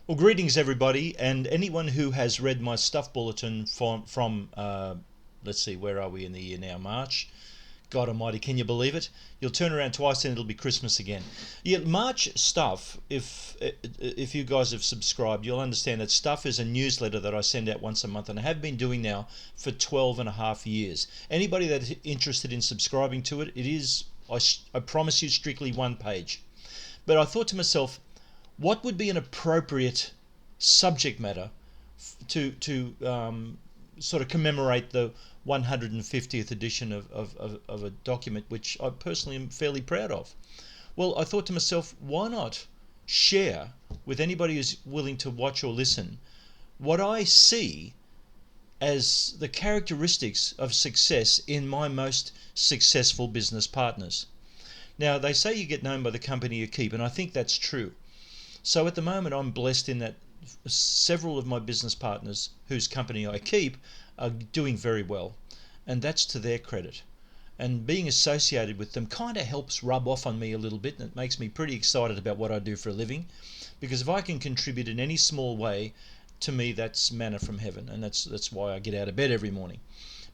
Well, greetings everybody, and anyone who has read my stuff bulletin from let's see, where are we in the year now? March. God Almighty, can you believe it? You'll turn around twice and it'll be Christmas again. Yeah, March stuff. If you guys have subscribed, you'll understand that stuff is a newsletter that I send out once a month, and I have been doing now for 12 and a half years. Anybody that's interested in subscribing to it, it is I promise you strictly one page. But I thought to myself, what would be an appropriate subject matter to sort of commemorate the 150th edition of a document which I personally am fairly proud of? Well, I thought to myself, why not share with anybody who's willing to watch or listen what I see as the characteristics of success in my most successful business partners. Now, they say you get known by the company you keep, and I think that's true. So at the moment, I'm blessed in that several of my business partners whose company I keep are doing very well, and that's to their credit. And being associated with them kind of helps rub off on me a little bit, and it makes me pretty excited about what I do for a living, because if I can contribute in any small way, to me that's manna from heaven, and that's why I get out of bed every morning.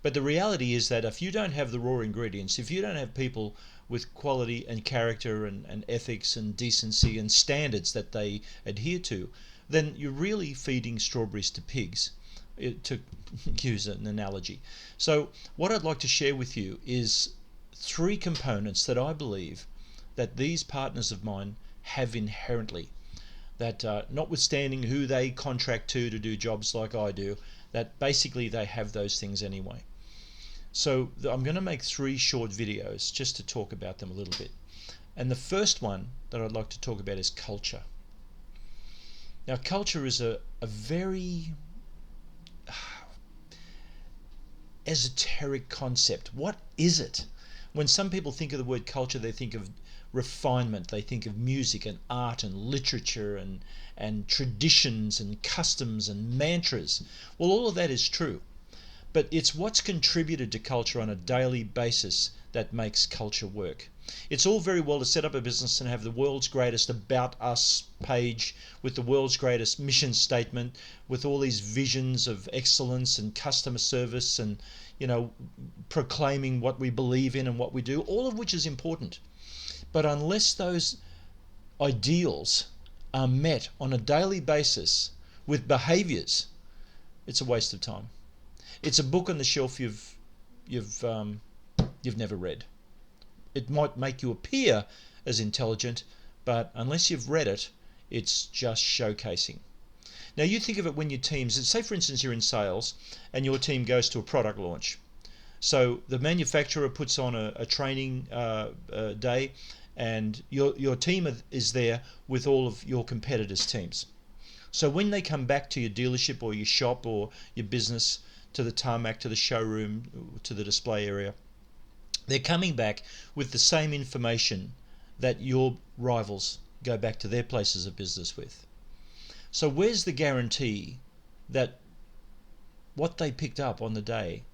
But the reality is that if you don't have the raw ingredients, if you don't have people with quality and character and ethics and decency and standards that they adhere to, then you're really feeding strawberries to pigs, to use an analogy. So what I'd like to share with you is three components that I believe that these partners of mine have inherently, that notwithstanding who they contract to do jobs like I do, that basically they have those things anyway. So I'm going to make three short videos just to talk about them a little bit. And the first one that I'd like to talk about is culture. Now, culture is a very esoteric concept. What is it? When some people think of the word culture, they think of refinement, they think of music and art and literature and traditions and customs and mantras. Well, all of that is true. But it's what's contributed to culture on a daily basis that makes culture work. It's all very well to set up a business and have the world's greatest About Us page with the world's greatest mission statement, with all these visions of excellence and customer service and, proclaiming what we believe in and what we do, all of which is important. But unless those ideals are met on a daily basis with behaviors, it's a waste of time. It's a book on the shelf you've never read. It might make you appear as intelligent, but unless you've read it, it's just showcasing. Now you think of it when your teams, say for instance you're in sales and your team goes to a product launch. So the manufacturer puts on a training day, and your team is there with all of your competitors' teams. So when they come back to your dealership or your shop or your business, to the tarmac, to the showroom, to the display area, they're coming back with the same information that your rivals go back to their places of business with. So where's the guarantee that what they picked up on the day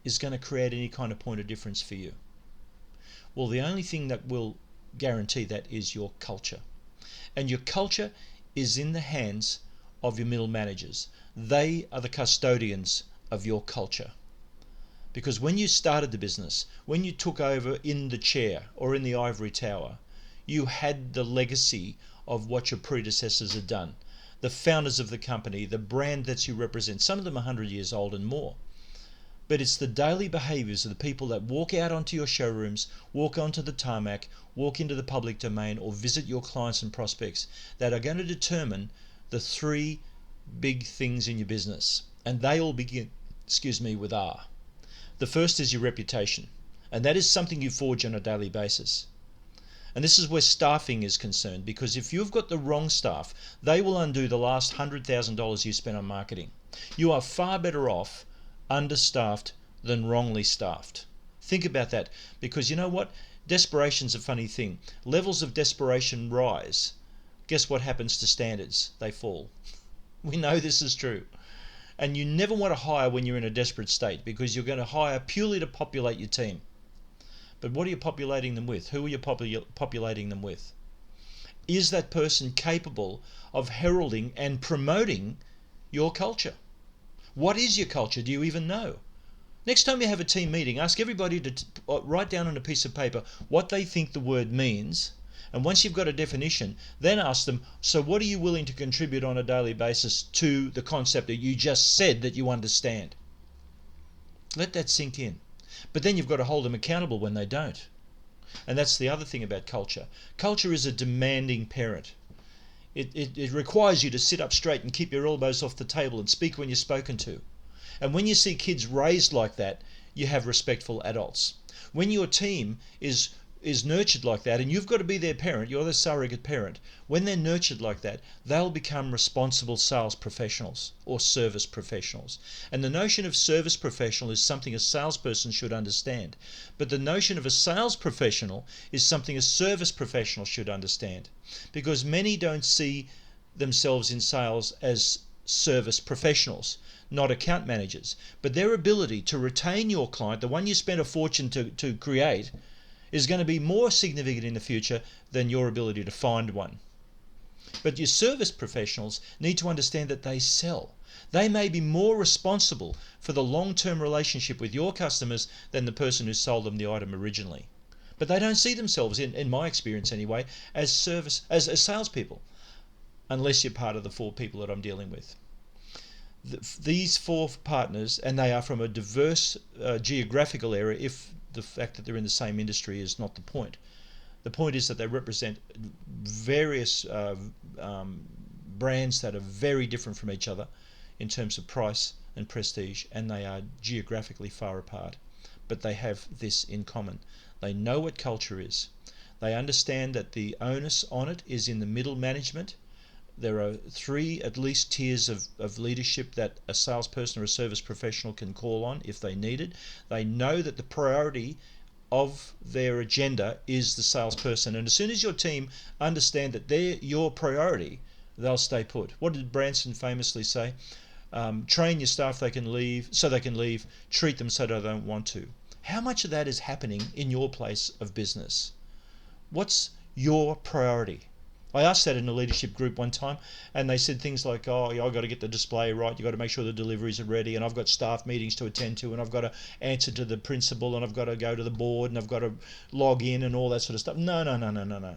is going to create any kind of point of difference for you? Well, the only thing that will guarantee that is your culture. And your culture is in the hands of your middle managers. They are the custodians of your culture. Because when you started the business, when you took over in the chair or in the ivory tower, you had the legacy of what your predecessors had done. The founders of the company, the brand that you represent, some of them 100 years old and more. But it's the daily behaviors of the people that walk out onto your showrooms, walk onto the tarmac, walk into the public domain, or visit your clients and prospects that are going to determine the three big things in your business. And they all begin, with R. The first is your reputation, and that is something you forge on a daily basis. And this is where staffing is concerned, because if you've got the wrong staff, they will undo the last $100,000 you spent on marketing. You are far better off understaffed than wrongly staffed. Think about that, because you know what? Desperation's a funny thing. Levels of desperation rise. Guess what happens to standards? They fall. We know this is true. And you never want to hire when you're in a desperate state, because you're going to hire purely to populate your team. But what are you populating them with? Who are you populating them with? Is that person capable of heralding and promoting your culture? What is your culture? Do you even know? Next time you have a team meeting, ask everybody to write down on a piece of paper what they think the word means. And once you've got a definition, then ask them, so what are you willing to contribute on a daily basis to the concept that you just said that you understand? Let that sink in. But then you've got to hold them accountable when they don't. And that's the other thing about culture. Culture is a demanding parent. It requires you to sit up straight and keep your elbows off the table and speak when you're spoken to. And when you see kids raised like that, you have respectful adults. When your team is nurtured like that, and you've got to be their parent, you're the surrogate parent, when they're nurtured like that, they'll become responsible sales professionals or service professionals. And the notion of service professional is something a salesperson should understand. But the notion of a sales professional is something a service professional should understand. Because many don't see themselves in sales as service professionals, not account managers. But their ability to retain your client, the one you spent a fortune to create, is going to be more significant in the future than your ability to find one. But your service professionals need to understand that they sell. They may be more responsible for the long-term relationship with your customers than the person who sold them the item originally. But they don't see themselves, in my experience anyway, as salespeople, unless you're part of the 4 people that I'm dealing with. These 4 partners, and they are from a diverse geographical area, if the fact that they're in the same industry is not the point. The point is that they represent various brands that are very different from each other in terms of price and prestige, and they are geographically far apart. But they have this in common. They know what culture is. They understand that the onus on it is in the middle management. There are 3 at least tiers of leadership that a salesperson or a service professional can call on if they need it. They know that the priority of their agenda is the salesperson. And as soon as your team understand that they're your priority, they'll stay put. What did Branson famously say? Train your staff so they can leave, treat them so they don't want to. How much of that is happening in your place of business? What's your priority? I asked that in a leadership group one time, and they said things like, oh, I've got to get the display right, you've got to make sure the deliveries are ready, and I've got staff meetings to attend to, and I've got to answer to the principal, and I've got to go to the board, and I've got to log in and all that sort of stuff. No.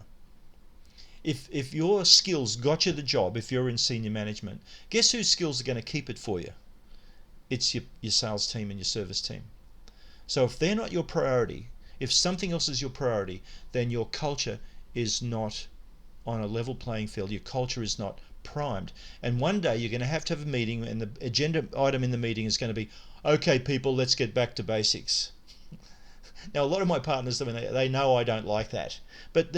If your skills got you the job, if you're in senior management, guess whose skills are going to keep it for you? It's your sales team and your service team. So if they're not your priority, if something else is your priority, then your culture is not on a level playing field. Your culture is not primed. And one day you're going to have a meeting, and the agenda item in the meeting is going to be, okay, people, let's get back to basics. Now, a lot of my partners, I mean, they know I don't like that. But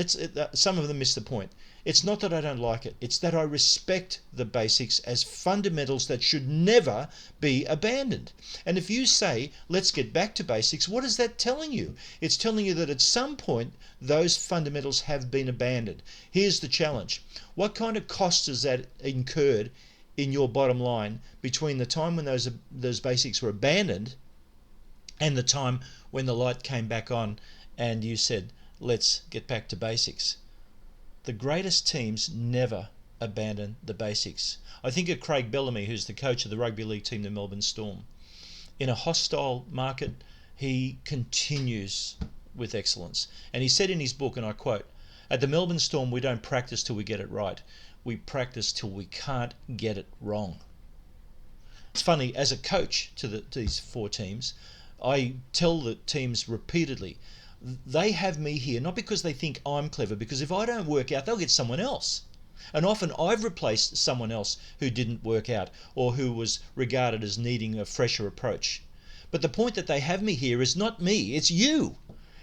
some of them miss the point. It's not that I don't like it. It's that I respect the basics as fundamentals that should never be abandoned. And if you say, let's get back to basics, what is that telling you? It's telling you that at some point, those fundamentals have been abandoned. Here's the challenge. What kind of cost has that incurred in your bottom line between the time when those basics were abandoned and the time when the light came back on and you said, let's get back to basics? The greatest teams never abandon the basics. I think of Craig Bellamy, who's the coach of the rugby league team, the Melbourne Storm. In a hostile market, he continues with excellence. And he said in his book, and I quote, "At the Melbourne Storm, we don't practice till we get it right. We practice till we can't get it wrong." It's funny, as a coach to these 4 teams, I tell the teams repeatedly, they have me here not because they think I'm clever, because if I don't work out, they'll get someone else. And often I've replaced someone else who didn't work out or who was regarded as needing a fresher approach. But the point that they have me here is not me, it's you.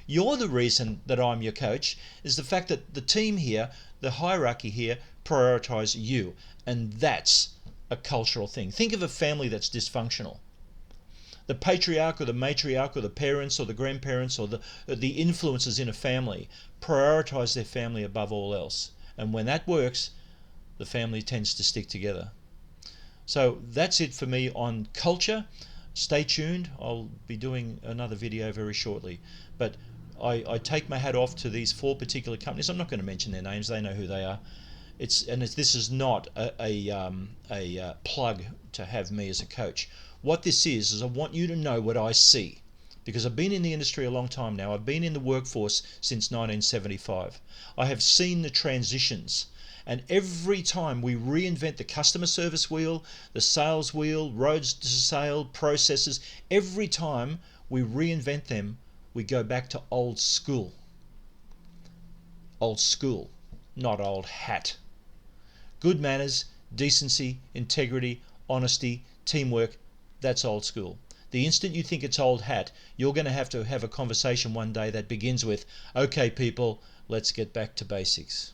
You're the reason that I'm your coach, is the fact that the team here, the hierarchy here, prioritize you. And that's a cultural thing. Think of a family that's dysfunctional. The patriarch or the matriarch or the parents or the grandparents or the influences in a family prioritize their family above all else. And when that works, the family tends to stick together. So that's it for me on culture. Stay tuned. I'll be doing another video very shortly. But I take my hat off to these 4 particular companies. I'm not going to mention their names; they know who they are. This is not a plug to have me as a coach. What this is I want you to know what I see, because I've been in the industry a long time now. I've been in the workforce since 1975. I have seen the transitions, and every time we reinvent the customer service wheel, the sales wheel, roads to sale processes, every time we reinvent them, we go back to old school. Old school, not old hat. Good manners, decency, integrity, honesty, teamwork, that's old school. The instant you think it's old hat, you're going to have a conversation one day that begins with, okay, people, let's get back to basics.